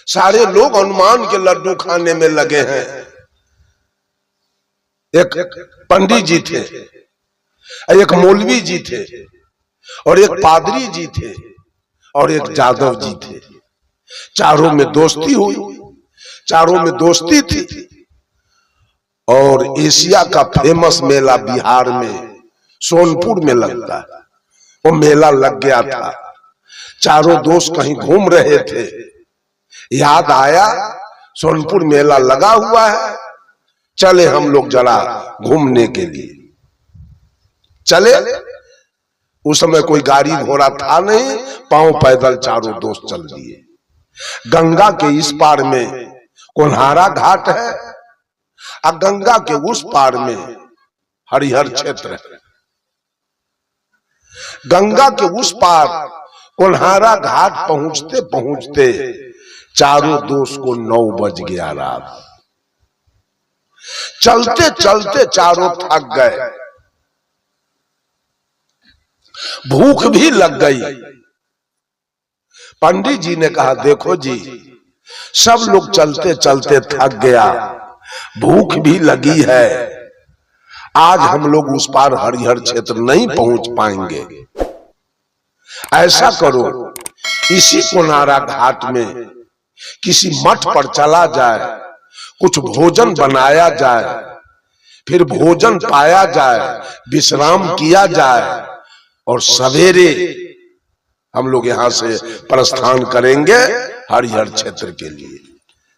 सारे लोग हनुमान के लड्डू खाने में लगे हैं। एक पंडित जी थे, एक मौलवी जी थे, और एक पादरी जी थे, और एक जादव जी थे। चारों में दोस्ती हुई, चारों में दोस्ती थी। और एशिया का फेमस मेला बिहार में सोनपुर में लगता है, वो मेला लग गया था। चारों दोस्त कहीं घूम रहे थे, याद आया सोनपुर मेला लगा हुआ है, चले हम लोग जरा घूमने के लिए चले। उस समय कोई गाड़ी घोड़ा था नहीं, पांव पैदल चारों दोस्त चल दिए। गंगा के इस पार में कोल्हारा घाट है और गंगा के उस पार में हरिहर क्षेत्र है। गंगा के उस पार कोल्हारा घाट पहुंचते पहुंचते चारों दोस्त को 9 बज गया रात। चलते चलते चारों थक गए, भूख भी लग गई। पंडित जी ने कहा, देखो जी, सब लोग चलते चलते थक गया, भूख भी लगी है, आज हम लोग उस पार हरिहर क्षेत्र नहीं पहुंच पाएंगे। ऐसा करो, इसी कोनारा घाट में किसी मठ पर चला जाए, कुछ भोजन बनाया जाए, फिर भोजन पाया जाए, विश्राम किया जाए, और सवेरे हम लोग यहां से प्रस्थान करेंगे हरिहर क्षेत्र के लिए।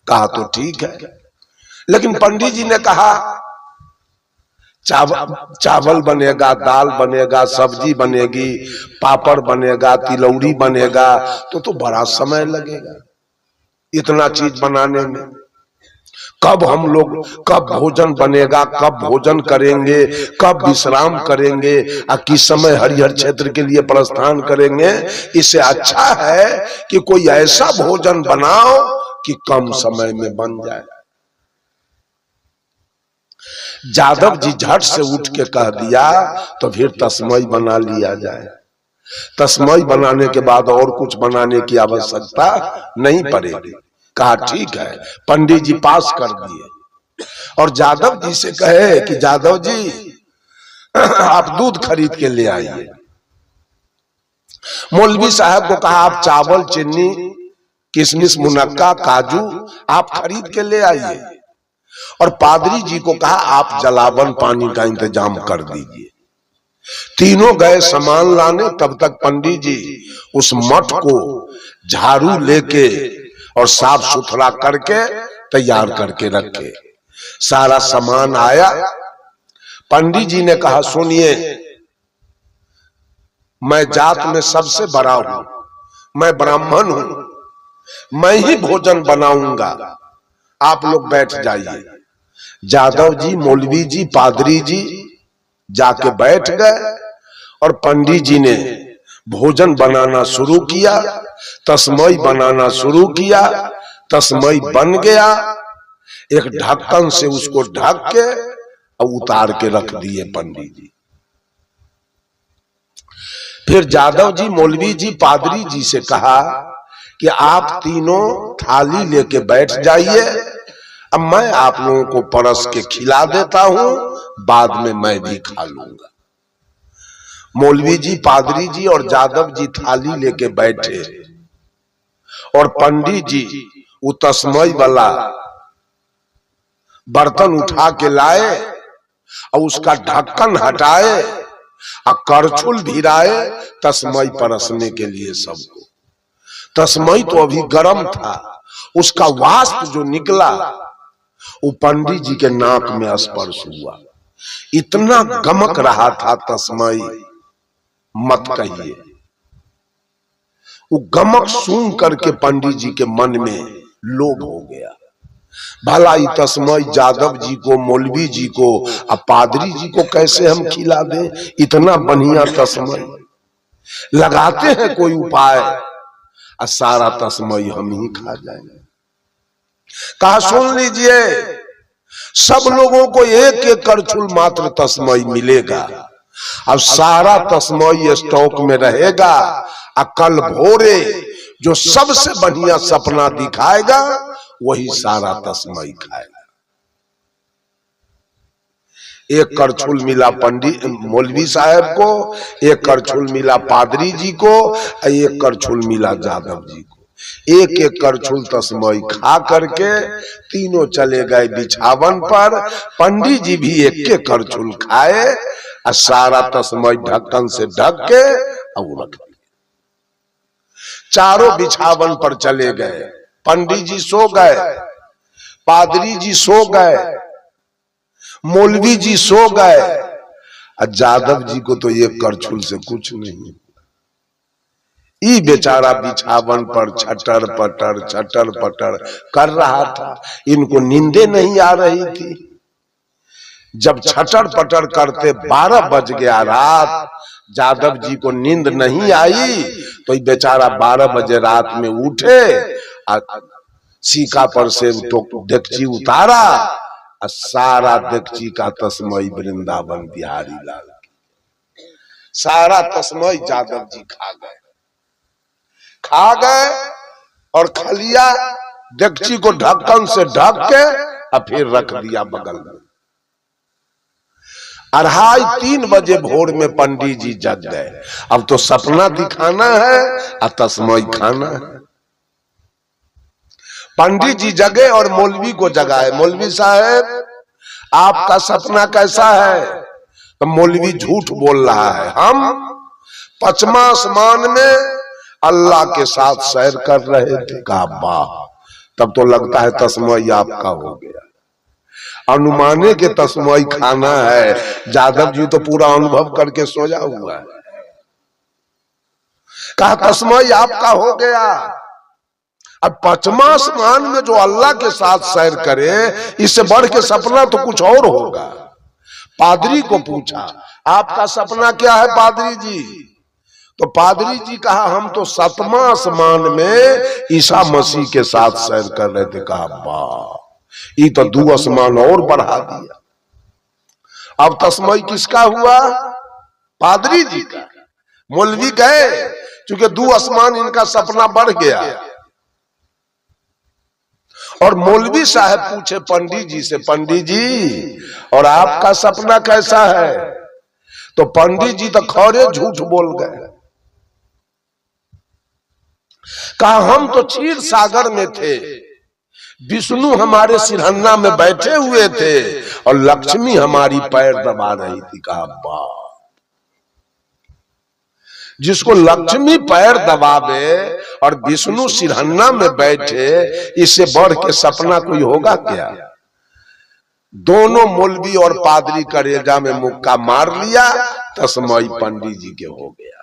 कहा तो ठीक है, लेकिन पंडित जी ने कहा चावल बनेगा, दाल बनेगा, सब्जी बनेगी, पापड़ बनेगा, तिलौरी बनेगा, तो बड़ा समय लगेगा इतना चीज बनाने में। कब हम लोग, कब भोजन बनेगा, कब भोजन करेंगे, कब विश्राम करेंगे, और किस समय हरिहर क्षेत्र के लिए प्रस्थान करेंगे। इससे अच्छा है कि कोई ऐसा भोजन बनाओ कि कम समय में बन जाए। जादव जी झट से उठ के कह दिया, तो फिर तस्मई बना लिया जाए। तस्मई बनाने के बाद और कुछ बनाने की आवश्यकता नहीं पड़ेगी। कहा ठीक है, पंडित जी पास कर दिए और जादव जी से कहे कि जादव जी आप दूध खरीद के ले आइए। मौलवी साहब को कहा आप चावल, चीनी, किशमिश, मुनक्का, काजू आप खरीद के ले आइए। और पादरी जी को कहा आप जलावन पानी का इंतजाम कर दीजिए। तीनों गए सामान लाने, तब तक पंडित जी उस मठ को झाड़ू लेके और साफ सुथरा करके तैयार करके रखे। सारा सामान आया। पंडित जी ने कहा सुनिए, मैं जात में सबसे बड़ा हूं, मैं ब्राह्मण हूं, मैं ही भोजन बनाऊंगा, आप लोग बैठ जाइए। जादव जी, मौलवी जी, पादरी जी जाके बैठ गए और पंडित जी ने भोजन बनाना शुरू किया, तस्मई बनाना शुरू किया। तस्मई बन गया, एक ढक्कन से उसको ढक के और उतार के रख दिए पंडित जी। फिर जादव जी, मौलवी जी, पादरी जी से कहा कि आप तीनों थाली लेके बैठ जाइए, अब मैं आप लोगों को परस के खिला देता हूं, बाद में मैं भी खा लूंगा। मौलवी जी, पादरी जी और जादव जी थाली लेके बैठे और पंडित जी वो तस्मई वाला बर्तन उठा के लाए और उसका ढक्कन हटाए और करछुल भिराए तस्मई परसने के लिए सबको। तस्मई तो अभी गर्म था, उसका वाष्प जो निकला वो पंडित जी के नाक में स्पर्श हुआ। इतना गमक रहा था तस्मई, मत कहिए। वो गमक सुन करके पंडित जी के मन में लोभ हो गया। भला ई तस्मई जादव जी को, मौलवी जी को और पादरी जी को कैसे हम खिला दें? इतना बढ़िया तस्मई लगाते हैं कोई उपाय और सारा तस्मई हम ही खा जाएंगे। कहा सुन लीजिए, सब लोगों को एक एक करछुल मात्र तस्मई मिलेगा। अब सारा तस्मई स्टॉक में रहेगा और कल भोरे जो सबसे बढ़िया सपना दिखाएगा वही सारा तस्मई खाएगा। एक करछुल मिला पंडित मौलवी साहब को, एक करछुल मिला पादरी जी को, एक करछुल मिला जादव जी को। एक एक करछुल तस्मई खा करके तीनों चले गए बिछावन पर। पंडित जी भी एक एक करछुल खाए और सारा तस्मई ढक्कन से ढक के और रख दिया। चारों बिछावन पर चले गए। पंडित जी सो गए, पादरी जी सो गए, मौलवी जी सो गए, और जादव जी को तो एक करछुल से कुछ नहीं। ई बेचारा बिछावन पर छटर पटर कर रहा था। इनको नींदे नहीं आ रही थी। जब छटर पटर करते 12 बज गया रात, जादव जी को नींद नहीं आई तो ये बेचारा 12 बजे रात में उठे, सीका पर से डेकची उतारा और सारा डेकची का तस्मई वृंदावन बिहारी लाल, सारा तस्मई जादव जी खा गए और खलिया डेकची को ढक्कन से ढक के और फिर रख दिया बगल में। 2:30-3 बजे भोर में पंडित जी जग गए। अब तो सपना दिखाना है और तस्मई खाना है। पंडित जी जगे और मौलवी को जगाए। मौलवी साहब आपका सपना कैसा है? तो मौलवी झूठ बोल रहा है, हम 5वां आसमान में अल्लाह के साथ सैर कर रहे थे। कहा वाह, तब तो लगता है तस्मई आपका हो गया। अनुमाने के तस्मई खाना है। जादव जी तो पूरा अनुभव करके सोया हुआ है। कहा तस्मई आपका हो गया। अब 5वां आसमान में जो अल्लाह के साथ सैर करे, इससे बढ़ के सपना तो कुछ और होगा। पादरी को पूछा आपका सपना क्या है पादरी जी? तो पादरी जी कहा हम तो 7वां आसमान में ईसा मसीह के साथ सैर कर रहे थे। कहा वाह, ये तो 2 आसमान और बढ़ा दिया। अब तस्मई किसका हुआ? पादरी जी का। मौलवी गए, क्योंकि 2 आसमान इनका सपना बढ़ गया। और मौलवी साहब पूछे पंडित जी से, पंडित जी और आपका सपना कैसा है? तो पंडित जी तो खौरे झूठ बोल गए। कहा हम तो क्षीर सागर में थे, विष्णु हमारे सिरहन्ना में बैठे हुए थे और लक्ष्मी हमारी पैर दबा रही थी। कहा वाह, जिसको लक्ष्मी पैर दबावे और विष्णु सिरहन्ना में बैठे, इससे बढ़ के सपना कोई होगा क्या? दोनों मौलवी और पादरी करेजा में मुक्का मार लिया। तस्मई पंडित जी के हो गया।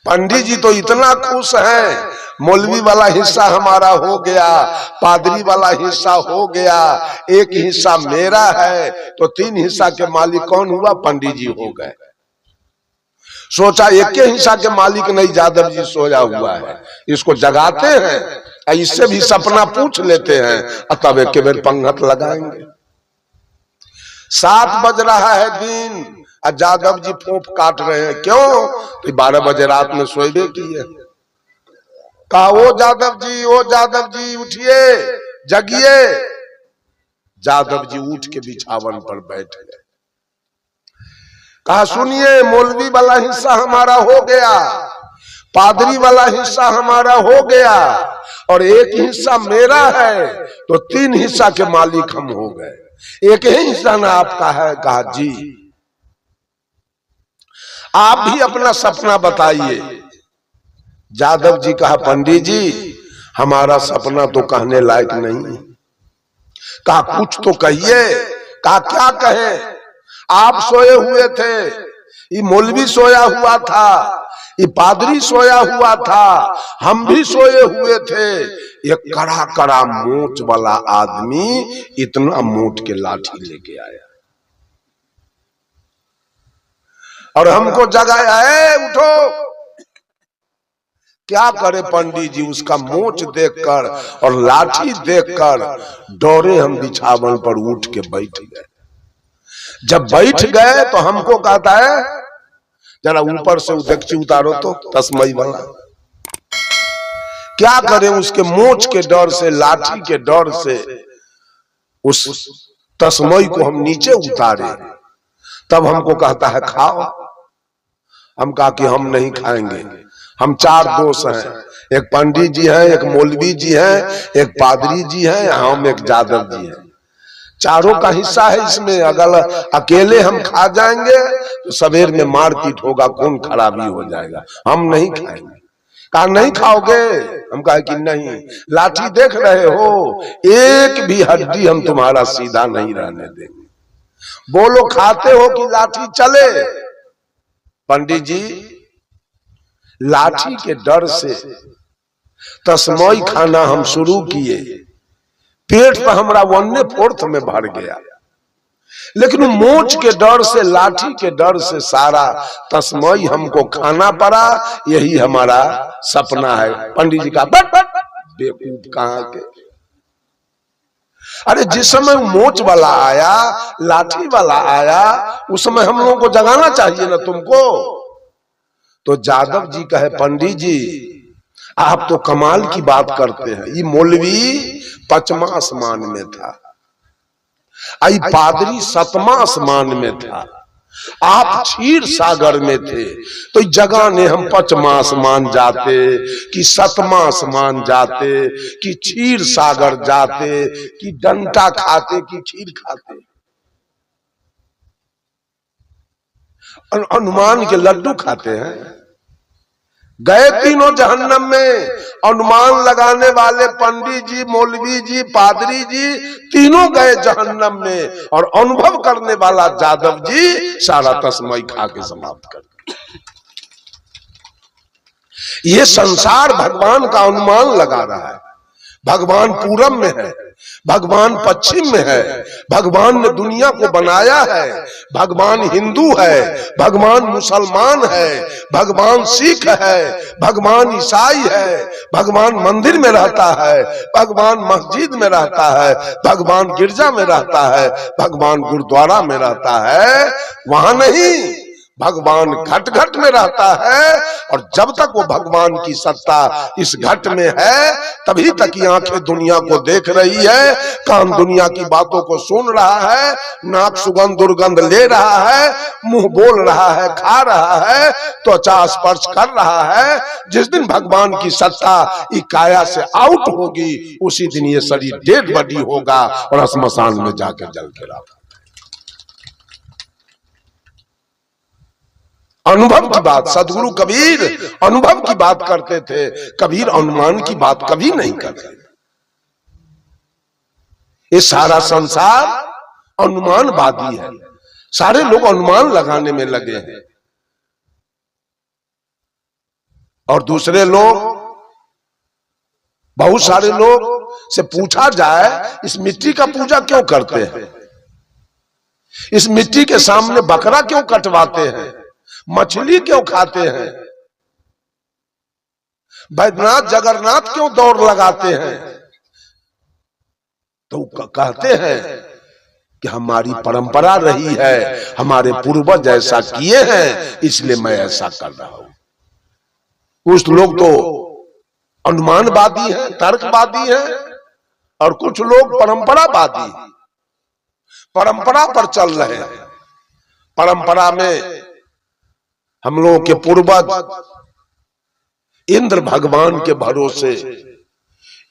पंडित जी तो इतना खुश हैं, मौलवी वाला हिस्सा हमारा हो गया, पादरी वाला हिस्सा हो गया, एक हिस्सा मेरा है। तो 3 हिस्सा के मालिक कौन हुआ? पंडित जी हो गए। सोचा एक के हिस्सा के मालिक नहीं, जादव जी सोया हुआ है, इसको जगाते हैं, इससे भी सपना पूछ लेते हैं, तब एक बेर पंगत लगाएंगे। 7 बज रहा है दिन और जादव जी फोंप काट रहे हैं। क्यों? तो 12 बजे रात में सोए किए। कहा ओ जादव जी उठिए, जगिए। जादव जी उठ के बिछावन पर बैठ गए। कहा सुनिए, मौलवी वाला हिस्सा हमारा हो गया, पादरी वाला हिस्सा हमारा हो गया और एक हिस्सा मेरा है, तो 3 हिस्सा के मालिक हम हो गए। एक ही हिस्सा ना आपका है? कहा जी। आप भी अपना सपना बताइए। जादव जी कहा पंडित जी हमारा सपना तो कहने लायक नहीं। कहा कुछ तो कहिए। कहा क्या कहें? आप सोए हुए थे, ये मौलवी सोया हुआ था, ये पादरी सोया हुआ था, हम भी सोए हुए थे। एक कड़ा कड़ा मोच वाला आदमी इतना मोट के लाठी लेके आया और हमको जगाया, है उठो। क्या करे पंडित जी, उसका मोच देखकर और लाठी देखकर डरे हम बिछावन पर उठ के बैठ गए। जब बैठ गए तो हमको कहता है जरा ऊपर से डेकची उतारो तो तस्मई वाला। क्या करें, उसके मोच के डर से, लाठी के डर से उस तस्मई को हम नीचे उतारे। तब हमको कहता है खाओ। हम कहा कि हम नहीं खाएंगे। हम 4 दोस्त हैं, एक पंडित जी हैं, एक मौलवी जी हैं, एक पादरी जी हैं, हम एक जादव जी हैं। चारों का हिस्सा है इसमें। अगर अकेले हम खा जाएंगे तो सवेर में मारपीट होगा, खून खराबी हो जाएगा, हम नहीं खाएंगे। कहा नहीं खाओगे? हम कहा कि नहीं। लाठी देख रहे हो, एक भी हड्डी हम तुम्हारा सीधा नहीं रहने देंगे। बोलो खाते हो कि लाठी चले? पंडित जी लाठी के डर से तस्मई खाना हम शुरू किए, पेट पर हमारा 1/4 में भर गया, लेकिन मोच के डर से, लाठी के डर से सारा तस्मई हमको खाना पड़ा। यही हमारा सपना है। पंडित जी का बट बेवकूफ कहां के। अरे जिस समय मोच वाला आया, लाठी वाला आया, उस समय हम लोगों को जगाना चाहिए ना तुमको। तो जादव जी कहे पंडित जी आप तो कमाल की बात करते हैं। ये मौलवी 5वां आसमान में था, आई पादरी 7वां आसमान में था, आप क्षीर सागर में थे। तो जगह ने हम 5वां आसमान जाते कि 7वां आसमान जाते कि क्षीर सागर जाते कि डंटा खाते कि खीर खाते। हनुमान के लड्डू खाते हैं। गए तीनों जहन्नम में। अनुमान लगाने वाले पंडित जी, मौलवी जी, पादरी जी तीनों गए जहन्नम में, और अनुभव करने वाला जादव जी सारा तस्मई खा के समाप्त कर दिया। ये संसार भगवान का अनुमान लगा रहा है। भगवान पूरब में है, भगवान पश्चिम में है, भगवान ने दुनिया को बनाया है, भगवान हिंदू है, भगवान मुसलमान है, भगवान सिख है, भगवान ईसाई है, भगवान मंदिर में रहता है, भगवान मस्जिद में रहता है, भगवान गिरजा में रहता है, भगवान गुरुद्वारा में रहता है। वहां नहीं, भगवान घट घट में रहता है। और जब तक वो भगवान की सत्ता इस घट में है, तभी तक ये आंखें दुनिया को देख रही है, कान दुनिया की बातों को सुन रहा है, नाक सुगंध दुर्गंध ले रहा है, मुंह बोल रहा है, खा रहा है, त्वचा स्पर्श कर रहा है। जिस दिन भगवान की सत्ता इस काया से आउट होगी, उसी दिन ये शरीर डेड बॉडी होगा और श्मशान में जाकर जल के रहा। अनुभव की बात, सदगुरु कबीर अनुभव की बात करते थे। कबीर अनुमान की बात कभी नहीं करते। ये सारा संसार अनुमानवादी है, सारे लोग अनुमान लगाने में लगे हैं। और दूसरे लोग, बहुत सारे लोग से पूछा जाए इस मिट्टी का पूजा क्यों करते हैं, इस मिट्टी के सामने बकरा क्यों कटवाते हैं, मछली क्यों खाते हैं, बैद्यनाथ जगन्नाथ क्यों दौड़ लगाते हैं, तो कहते हैं कि हमारी परंपरा रही है, हमारे पूर्वज ऐसा किए हैं, इसलिए मैं ऐसा कर रहा हूं। कुछ लोग तो अनुमानवादी हैं, तर्कवादी हैं, और कुछ लोग परंपरावादी, परंपरा पर चल रहे हैं। परंपरा में हम लोगों के पूर्वज इंद्र भगवान के भरोसे,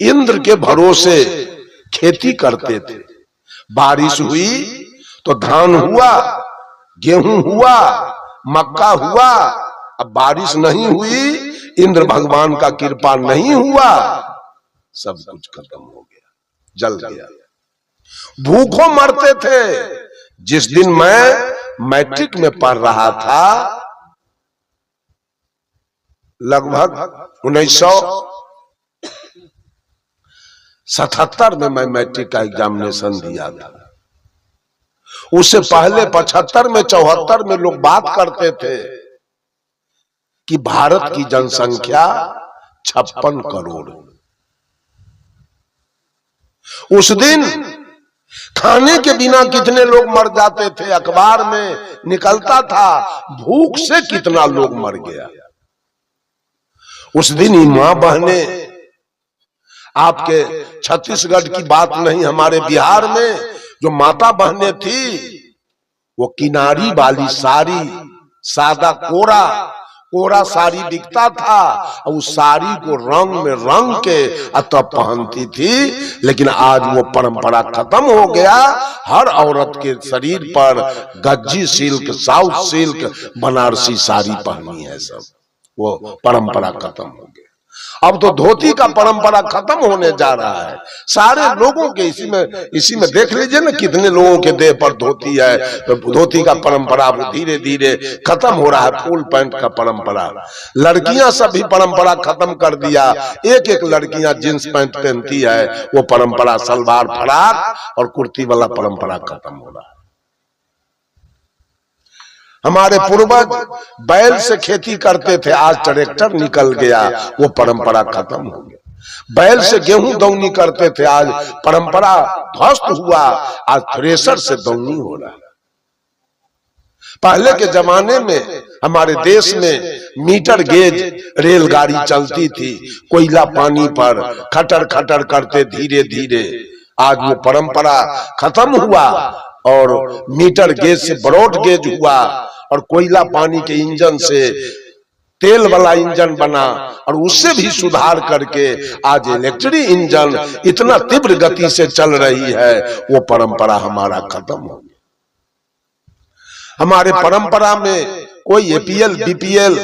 इंद्र के भरोसे खेती करते थे। बारिश हुई तो धान हुआ, गेहूं हुआ, मक्का हुआ। अब बारिश नहीं हुई, इंद्र भगवान का कृपा नहीं हुआ, सब कुछ खत्म हो गया, जल गया। भूखों मरते थे। जिस दिन मैं मैट्रिक में पढ़ रहा था, लगभग 1977 में मैं मैट्रिक का एग्जामिनेशन दिया था। उससे पहले 75 में, 74 में लोग बात करते थे कि भारत की जनसंख्या 56 करोड़। उस दिन खाने के बिना कितने लोग मर जाते थे, अखबार में निकलता था, भूख से कितना लोग मर गया। उस दिन ही मां बहने आपके छत्तीसगढ़ की बात नहीं, हमारे बिहार में जो माता बहनें थी वो किनारी वाली साड़ी, सादा कोरा कोरा साड़ी बिकता था, और उस साड़ी को रंग में रंग के तब पहनती थी। लेकिन आज वो परंपरा खत्म हो गया। हर औरत के शरीर पर Gajji silk, south silk, Banarasi sari पहननी है सब, वो परंपरा खत्म हो गया। अब तो धोती का परंपरा खत्म होने जा रहा है। सारे लोगों के इसी में देख लीजिए ना, कितने लोगों के देह पर धोती है। तो धोती का परंपरा धीरे धीरे खत्म हो रहा है। फुल पैंट का परंपरा, लड़कियां सभी परंपरा खत्म कर दिया। एक एक लड़कियां जींस पैंट पहनती है, वो परंपरा सलवार फराक और कुर्ती वाला परंपरा खत्म हो रहा है। हमारे पूर्वज बैल से खेती करते थे, आज ट्रैक्टर निकल गया, वो परंपरा खत्म हो गया। बैल से गेहूं दौनी करते थे, आज परंपरा ध्वस्त हुआ, आज थ्रेशर से दौनी हो रहा है। पहले के जमाने में हमारे देश में मीटर गेज रेलगाड़ी चलती थी, कोयला पानी पर खटर खटर करते धीरे धीरे। आज वो परंपरा खत्म हुआ और मीटर गेज से ब्रॉड गेज हुआ, और कोयला पानी के इंजन से तेल वाला इंजन बना, और उससे भी सुधार करके आज इलेक्ट्रिक इंजन इतना तीव्र गति से चल रही है। वो परंपरा हमारा खत्म हो गया। हमारे परंपरा में कोई एपीएल बीपीएल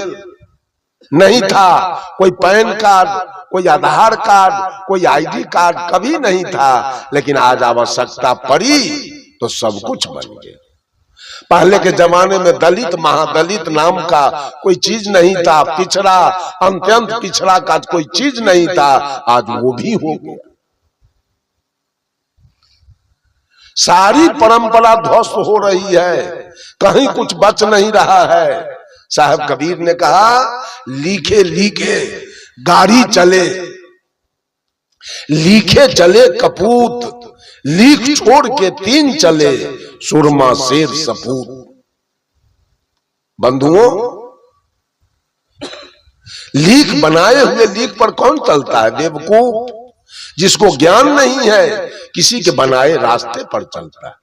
नहीं था, कोई पैन कार्ड, कोई आधार कार्ड, कोई आईडी कार्ड कभी नहीं था। लेकिन आज आवश्यकता पड़ी तो सब कुछ बन गया। पहले के जमाने में दलित महादलित नाम का कोई चीज नहीं था, पिछड़ा अत्यंत पिछड़ा का कोई चीज नहीं था, आज वो भी हो गया। सारी परंपरा ध्वस्त हो रही है, कहीं कुछ बच नहीं रहा है। साहब कबीर ने कहा, लिखे लिखे गाड़ी चले, लिखे चले कपूत, लीख छोड़ के तीन चले, सुरमा शेर सपूत। बंधुओं, लीख बनाए हुए लीख पर कौन चलता है? बेवकूफ, जिसको ज्ञान नहीं है, किसी के बनाए रास्ते पर चलता है।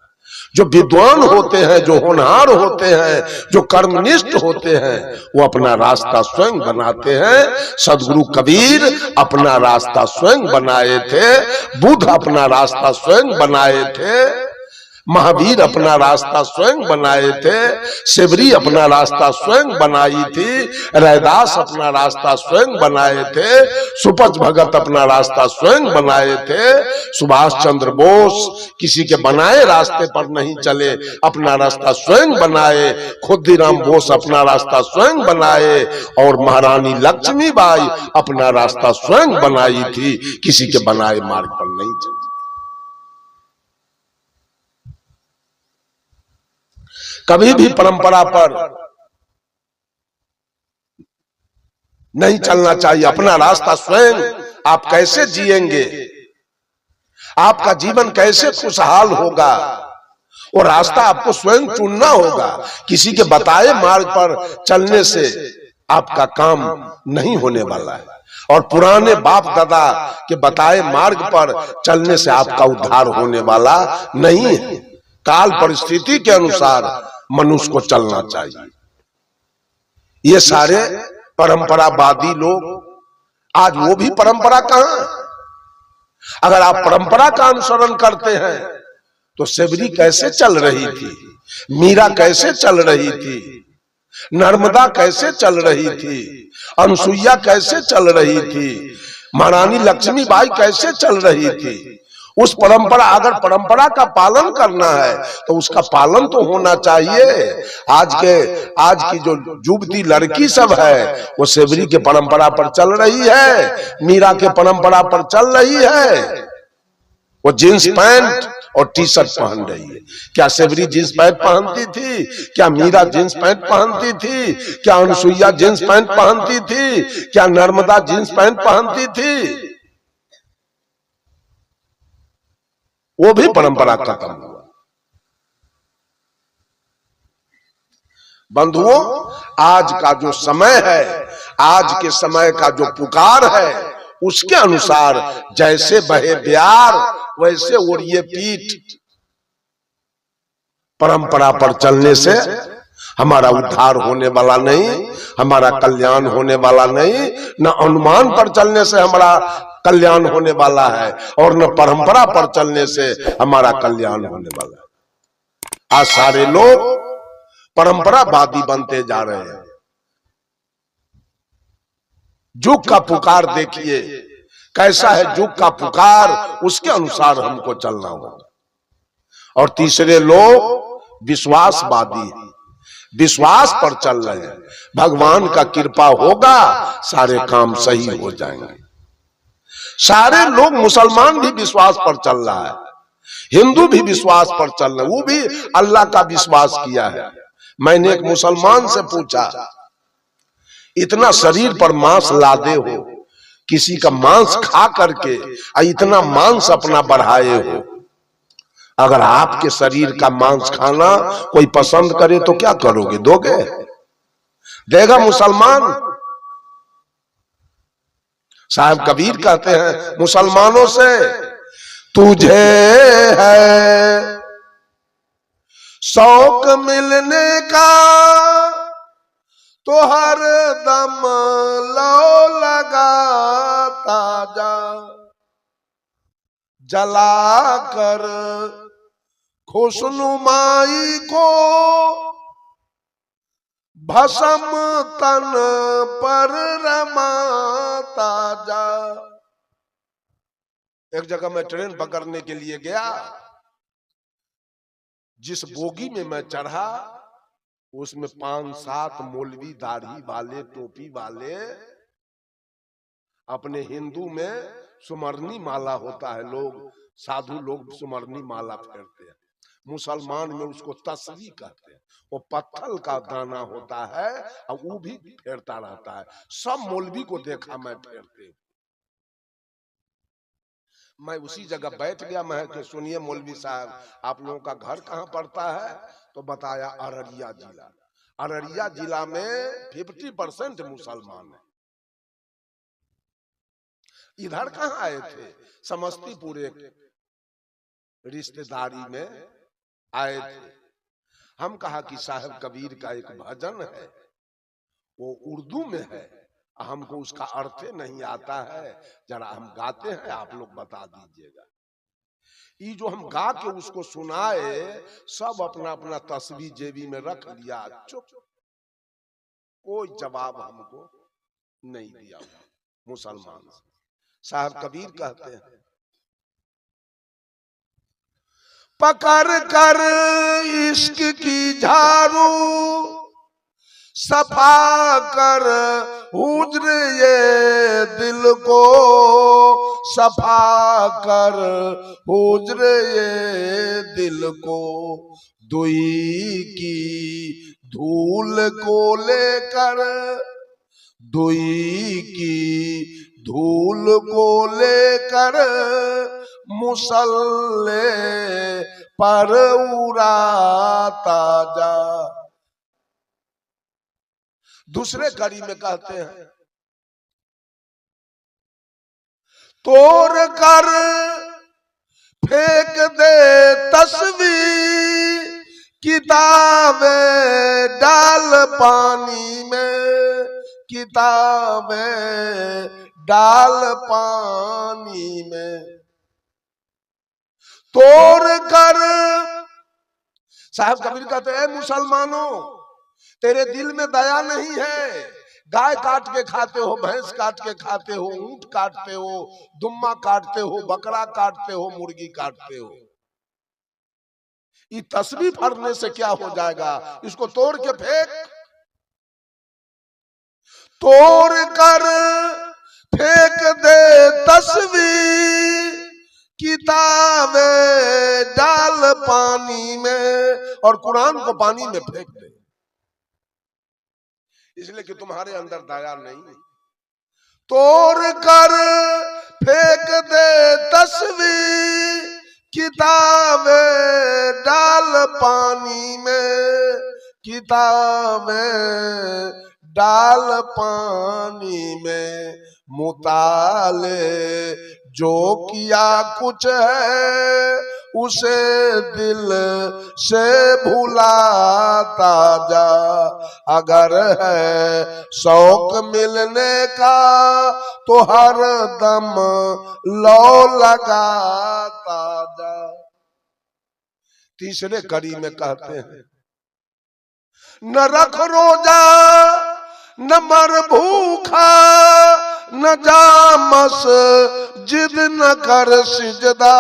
जो विद्वान होते हैं, जो होनहार होते हैं, जो कर्मनिष्ठ होते हैं, वो अपना रास्ता स्वयं बनाते हैं। सदगुरु कबीर अपना रास्ता स्वयं बनाए थे, बुद्ध अपना रास्ता स्वयं बनाए थे, महावीर अपना रास्ता स्वयं बनाए थे, सेवरी अपना रास्ता स्वयं बनाई थी, रैदास अपना रास्ता स्वयं बनाए थे, सुपच भगत अपना रास्ता स्वयं बनाए थे, सुभाष चंद्र बोस किसी के बनाए रास्ते पर नहीं चले, अपना रास्ता स्वयं बनाए, खुदीराम बोस अपना रास्ता स्वयं बनाए, और महारानी लक्ष्मीबाई अपना रास्ता स्वयं बनाई थी, किसी के बनाए मार्ग पर नहीं चली। कभी भी परंपरा पर नहीं चलना चाहिए। अपना रास्ता स्वयं आप कैसे जिएंगे, आपका जीवन कैसे खुशहाल होगा, वो रास्ता आपको स्वयं चुनना होगा। किसी के बताए मार्ग पर चलने से आपका काम नहीं होने वाला है, और पुराने बाप दादा के बताए मार्ग पर चलने से आपका उद्धार होने वाला नहीं है। काल परिस्थिति के अनुसार मनुष्य को चलना चाहिए। ये सारे परंपरावादी लोग, आज वो भी परंपरा कहां है? अगर आप परंपरा का अनुसरण करते हैं तो सेवरी कैसे चल रही थी, मीरा कैसे चल रही थी, नर्मदा कैसे चल रही थी, अनुसुईया कैसे चल रही थी, महारानी लक्ष्मीबाई कैसे चल रही थी। उस परंपरा, अगर परंपरा का पालन करना है तो उसका पालन तो होना चाहिए। आज की जो युवती लड़की सब है, वो सेवरी के परंपरा पर चल रही है, मीरा के परंपरा पर चल रही है। वो जींस पैंट और टी शर्ट पहन रही है। क्या सेवरी जींस पैंट पहनती थी? क्या मीरा जींस पैंट पहनती थी? क्या अनुसुईया जींस पैंट पहनती थी? क्या नर्मदा जींस पैंट पहनती थी? वो भी परंपरा खत्म हुआ। बंधुओं, आज का जो समय है, आज के समय का जो पुकार है, उसके अनुसार जैसे बहे प्यार वैसे ओढ़िए पीठ। परंपरा पर चलने से हमारा उद्धार होने वाला नहीं, हमारा कल्याण होने वाला नहीं, न अनुमान पर चलने से हमारा कल्याण होने वाला है और न परंपरा पर चलने से हमारा कल्याण होने वाला है। आज सारे लोग परंपरावादी बनते जा रहे हैं। युग का पुकार देखिए कैसा है, युग का पुकार, उसके अनुसार हमको चलना होगा। और तीसरे लोग विश्वासवादी हैं, विश्वास पर चल रहे हैं, भगवान का कृपा होगा सारे काम सही हो जाएंगे। सारे लोग, मुसलमान भी विश्वास पर चल रहा है, हिंदू भी विश्वास पर चल रहे हैं, वो भी अल्लाह का विश्वास किया है। मैंने एक मुसलमान से पूछा, इतना शरीर पर मांस लादे हो, किसी का मांस खा करके इतना मांस अपना बढ़ाए हो, अगर आपके शरीर का मांस खाना कोई पसंद करे तो क्या करोगे, दोगे? देगा मुसलमान? साहब कबीर कहते हैं मुसलमानों से, तुझे है शौक मिलने का तो हर दम लो लगाता जा, जला कर खुशनुमाई को भस्म तन पर रमाता जा। एक जगह मैं ट्रेन पकड़ने के लिए गया, जिस बोगी में मैं चढ़ा उसमें 5-7 मौलवी दाढ़ी वाले, टोपी वाले, अपने हिंदू में सुमरनी माला होता है, लोग साधु लोग सुमरनी माला फेरते हैं, मुसलमान में उसको तस्वीर कहते हैं। वो पत्थर का दाना होता है और वो भी फेरता रहता है। सब मौलवी को देखा मैं फेरते, मैं उसी जगह बैठ गया। मैं कि सुनिए मौलवी साहब, आप लोगों का घर कहाँ पड़ता है? तो बताया अररिया जिला। अररिया जिला में 50% मुसलमान है। इधर कहाँ आए थे? समस्तीपुर एक रिश्तेदारी में आए थे। हम कहा कि साहब कबीर का एक भजन है, वो उर्दू में है, हमको उसका अर्थ नहीं आता है, जरा हम गाते हैं, आप लोग बता दीजिएगा। ये जो हम गा के उसको सुनाए, सब अपना अपना तस्वीर जेबी में रख लिया, चुप, कोई जवाब हमको नहीं दिया मुसलमान। साहब कबीर कहते हैं, पकड़ कर इश्क की झाड़ू सफा कर हुज्र ये दिल को, सफा कर हुज्र ये दिल को, दुई की धूल को लेकर, दुई की धूल को लेकर मुसल्ले पर उड़ाता जा। दूसरे कड़ी में कहते हैं, तोड़ कर फेंक दे तस्वीर, किताबें डाल पानी में, किताबें डाल पानी में, तोड़ कर। साहब कबीर कहते हैं, मुसलमानों तेरे दिल में दया नहीं है, गाय काट के खाते हो, भैंस काट के खाते हो, ऊंट काटते हो, दुम्मा काटते हो, बकरा काटते हो, मुर्गी काटते हो। ये तस्वीर फरने से क्या हो जाएगा? इसको तोड़ के फेंक। तोड़ कर फेंक दे तस्वीर, किताबें डाल पानी में, और कुरान को पानी में फेंक दे, इसलिए कि तुम्हारे अंदर दया नहीं। तोड़ कर फेंक दे तस्वीर, किताबें डाल पानी में, किताबें डाल पानी में, मुताले जो किया कुछ है उसे दिल से भुलाता जा। अगर है शौक मिलने का तो हर दम लो लगाता जा। तीसरे कड़ी में कहते हैं न रख रोजा न मर भूखा न जा मस्जिद न कर सिजदा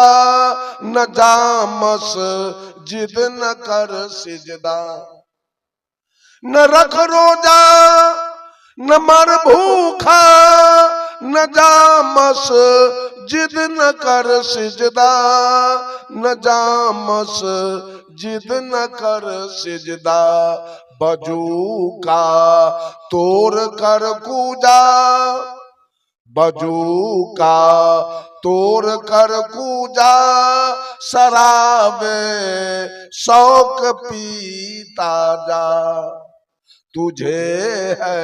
न जा मस्जिद न कर सिजदा। न रख रोजा न मर भूखा न जा मस्जिद न कर सिजदा न जा मस्जिद न कर सिजदा। बजू का तोड़ कर कूदा बजू का तोड़ कर कूदा शराबे शौक पीता जा। तुझे है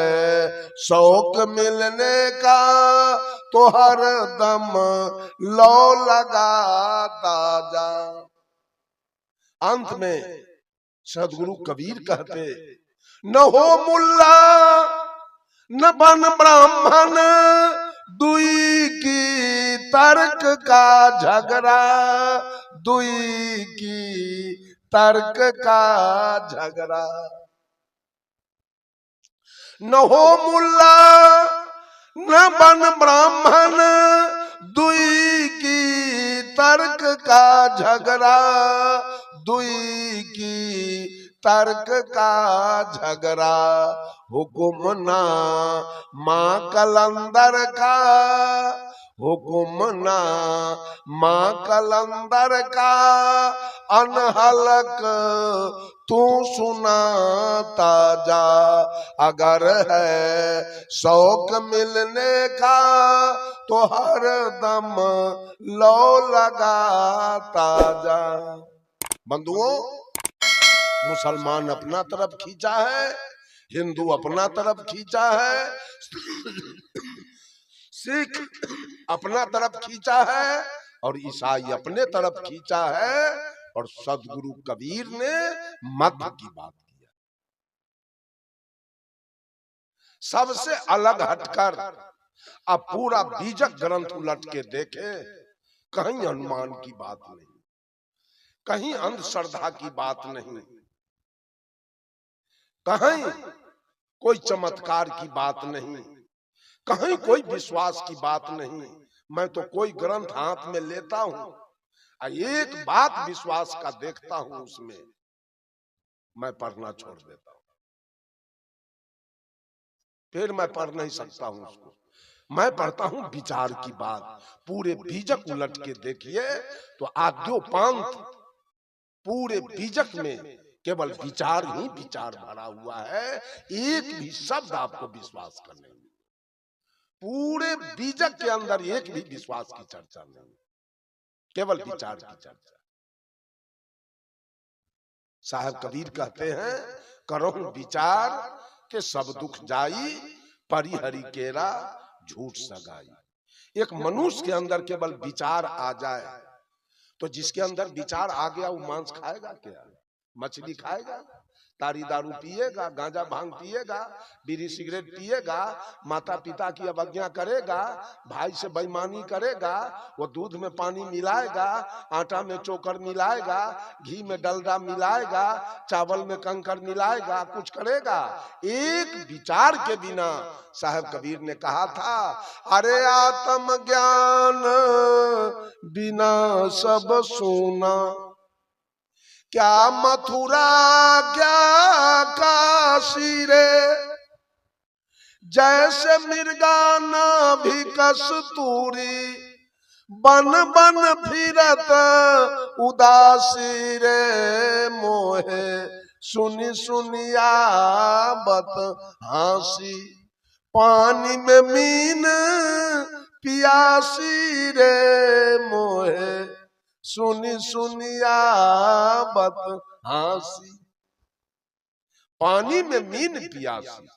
शौक मिलने का तो हर दम लो लगाता जा। अंत में सदगुरु कबीर कहते न हो मुल्ला न बन ब्राह्मण दुई की तर्क का झगड़ा दुई की तर्क का झगड़ा। न हो मुल्ला न बन ब्राह्मण दुई की तर्क का झगड़ा दुई की तर्क का झगड़ा। हुक्म ना माँ कलंदर का हुक्म ना माँ कलंदर का अनहलक तू सुनाता जा। अगर है शौक मिलने का तो हर दम लो लगाता जा। बंधुओं, मुसलमान अपना तरफ खींचा है, हिंदू अपना तरफ खींचा है, सिख अपना तरफ खींचा है और ईसाई अपने तरफ खींचा है। और सदगुरु कबीर ने मध्य की बात किया। सबसे अलग हटकर अब पूरा बीजक ग्रंथ उलट के देखे, कहीं अनुमान की बात नहीं, कहीं अंधश्रद्धा की बात नहीं, कहीं कोई चमत्कार की बात नहीं, कहीं कोई विश्वास की बात नहीं। मैं तो कोई ग्रंथ हाथ में लेता हूं, एक बात विश्वास का देखता हूं, उसमें मैं पढ़ना छोड़ देता हूं, फिर मैं पढ़ नहीं सकता हूं उसको। मैं पढ़ता हूं विचार की बात। पूरे बीजक उलट के देखिए तो आद्योपांत पूरे बीजक में केवल विचार ही विचार भरा हुआ है, एक भी शब्द आपको विश्वास करने नहीं। पूरे बीजक के अंदर एक भी विश्वास की चर्चा नहीं, केवल विचार की चर्चा। साहब कबीर कहते हैं करहु विचार के सब दुख जाई परिहरि केरा झूठ सगाई। एक मनुष्य के अंदर केवल विचार आ जाए तो जिसके अंदर विचार आ गया वो मांस खाएगा क्या, मछली खाएगा, तारी दारू पिएगा, गांजा भांग पिएगा, बीड़ी सिगरेट पिएगा, माता पिता की अवज्ञा करेगा, भाई से बेईमानी करेगा, वो दूध में पानी मिलाएगा, आटा में चोकर मिलाएगा, घी में डलडा मिलाएगा, चावल में कंकर मिलाएगा, कुछ करेगा। एक विचार के बिना साहब कबीर ने कहा था अरे आत्म ज्ञान बिना सब सोना, क्या मथुरा क्या काशी रे, जैसे मिर्गाना भी कस्तूरी, बन बन फिरत उदासी रे, मोहे सुनी सुनिया बत हासी, पानी में मीन पियासी रे, मोहे सुनी सुनिया बत हासी। पानी में मीन पियासी,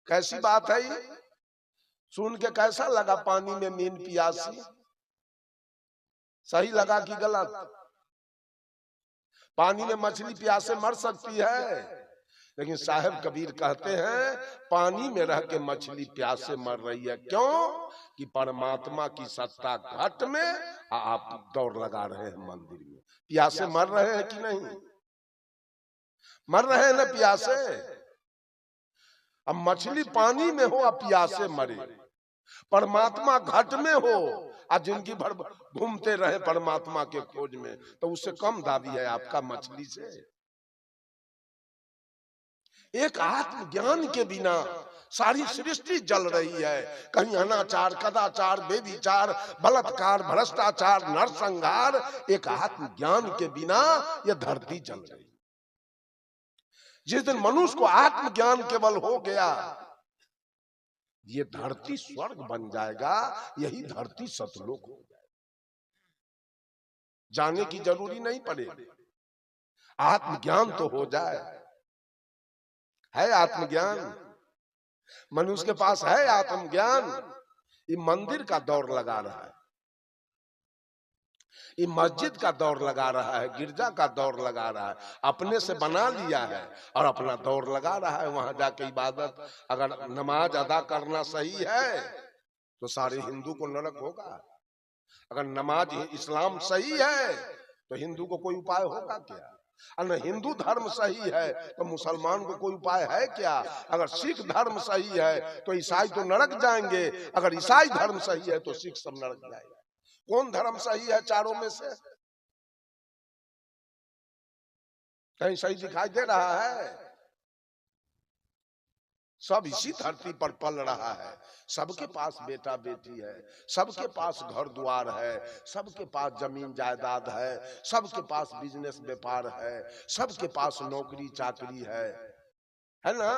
कैसी बात है ये? सुन के कैसा लगा? पानी में मीन पियासी, सही लगा कि गलत? पानी में मछली प्यासे मर सकती है, लेकिन साहब कबीर कहते हैं पानी में रह के मछली प्यासे मर रही है। क्यों? कि परमात्मा की सत्ता घट में आप दौड़ लगा रहे हैं मंदिर में। प्यासे मर रहे हैं कि नहीं? मर रहे हैं ना प्यासे। अब मछली पानी में हो अब प्यासे मरे, परमात्मा घट में हो आज जिंदगी भर घूमते रहे परमात्मा के खोज में, तो उससे कम दाबी है आपका मछली से। एक आत्मज्ञान के बिना सारी सृष्टि जल रही है। कहीं अनाचार, कदाचार, बेविचार, बलात्कार, भ्रष्टाचार, नरसंहार। एक आत्मज्ञान के बिना यह धरती जल रही है। जिस दिन मनुष्य को आत्मज्ञान केवल हो गया, ये धरती स्वर्ग बन जाएगा, यही धरती सतलोक हो जाएगा। जाने की जरूरी नहीं पड़ेगी, आत्मज्ञान तो हो जाए। है आत्मज्ञान, मनुष्य के पास है आत्मज्ञान। ये मंदिर का दौर लगा रहा है, ये मस्जिद का दौर लगा रहा है, गिरजा का दौर लगा रहा है, अपने से बना लिया है और अपना दौर लगा रहा है। वहां जाके इबादत, अगर नमाज अदा करना सही है तो सारे हिंदू को नरक होगा। अगर नमाज इस्लाम सही है तो हिंदू को कोई उपाय होगा क्या? अगर हिंदू धर्म सही है तो मुसलमान को कोई उपाय है क्या? अगर सिख धर्म सही है तो ईसाई तो नरक जाएंगे, अगर ईसाई धर्म सही है तो सिख सब नरक जाएगा। कौन धर्म सही है चारों में से? कहीं सही दिखाई दे रहा है? सब इसी धरती पर पल रहा है। सबके पास बेटा बेटी है, सबके पास घर द्वार है, सबके पास जमीन जायदाद है, सबके पास बिजनेस व्यापार है, सबके पास नौकरी चाकरी है ना?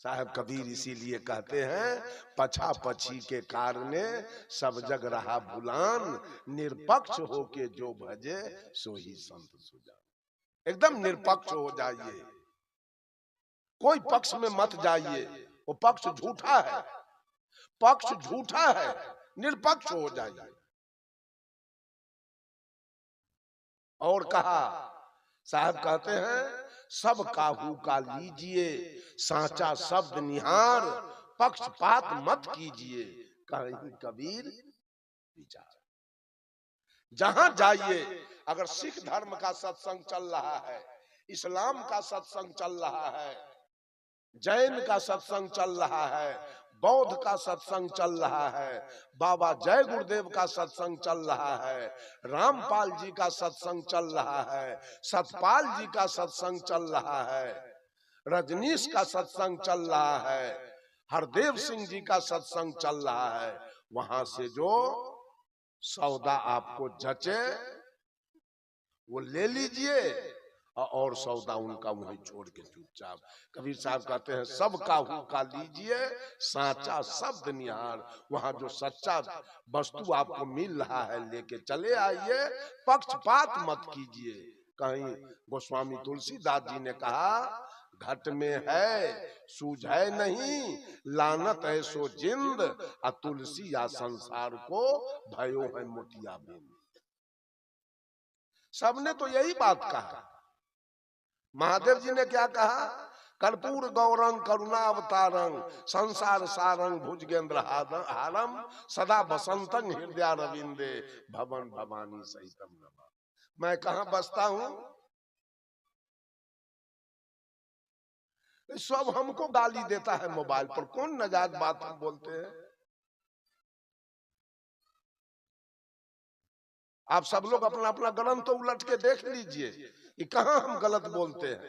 साहब कबीर इसीलिए कहते हैं पछा पछी के कारणे सब जग रहा भुलान, निरपक्ष होके जो भजे सो ही संत सुजान। एकदम निरपक्ष हो जाइए, कोई पक्ष में मत जाइए, वो पक्ष झूठा है, पक्ष झूठा है, निरपक्ष हो जाइए। और कहा साहब कहते हैं सब काहू का लीजिए साचा शब्द निहार, पक्षपात मत कीजिए कहीं कबीर विचार। जहां जाइए, अगर सिख धर्म का सत्संग चल रहा है, इस्लाम का सत्संग चल रहा है, जैन का सत्संग चल रहा है, बौद्ध का सत्संग चल रहा है, बाबा जय गुरुदेव का सत्संग चल रहा है, रामपाल जी का सत्संग चल रहा है, सतपाल जी का सत्संग चल रहा है, रजनीश का सत्संग चल रहा है, हरदेव सिंह जी का सत्संग चल रहा है, वहां से जो सौदा आपको जचे वो ले लीजिए और सौदा उनका वहीं छोड़ के चुपचाप। कबीर साहब कहते हैं सब काहू का लीजिए साचा शब्द निहार। वहां जो सच्चा वस्तु आपको मिल रहा है लेके चले आइए, पक्षपात मत कीजिए। कहीं गोस्वामी तुलसीदास जी ने कहा घट में है सूझ है नहीं, लानत है सो जिंद, आ तुलसी या संसार को भयो है मोटिया बिंद। सबने तो यही बात कहा। महादेव जी ने क्या कहा? कर्पूर गौरंग करुणावतारंग संसार सारंग भुजगेंद्र हारम सदा बसंतं हृदय रविंदे भवन भवानी सहितम नमा। मैं कहां बसता हूं? सब हमको गाली देता है मोबाइल पर, कौन नजायज बात हम बोलते हैं? आप सब लोग अपना अपना ग्रंथ तो उलट के देख लीजिए कि कहां हम गलत बोलते हैं।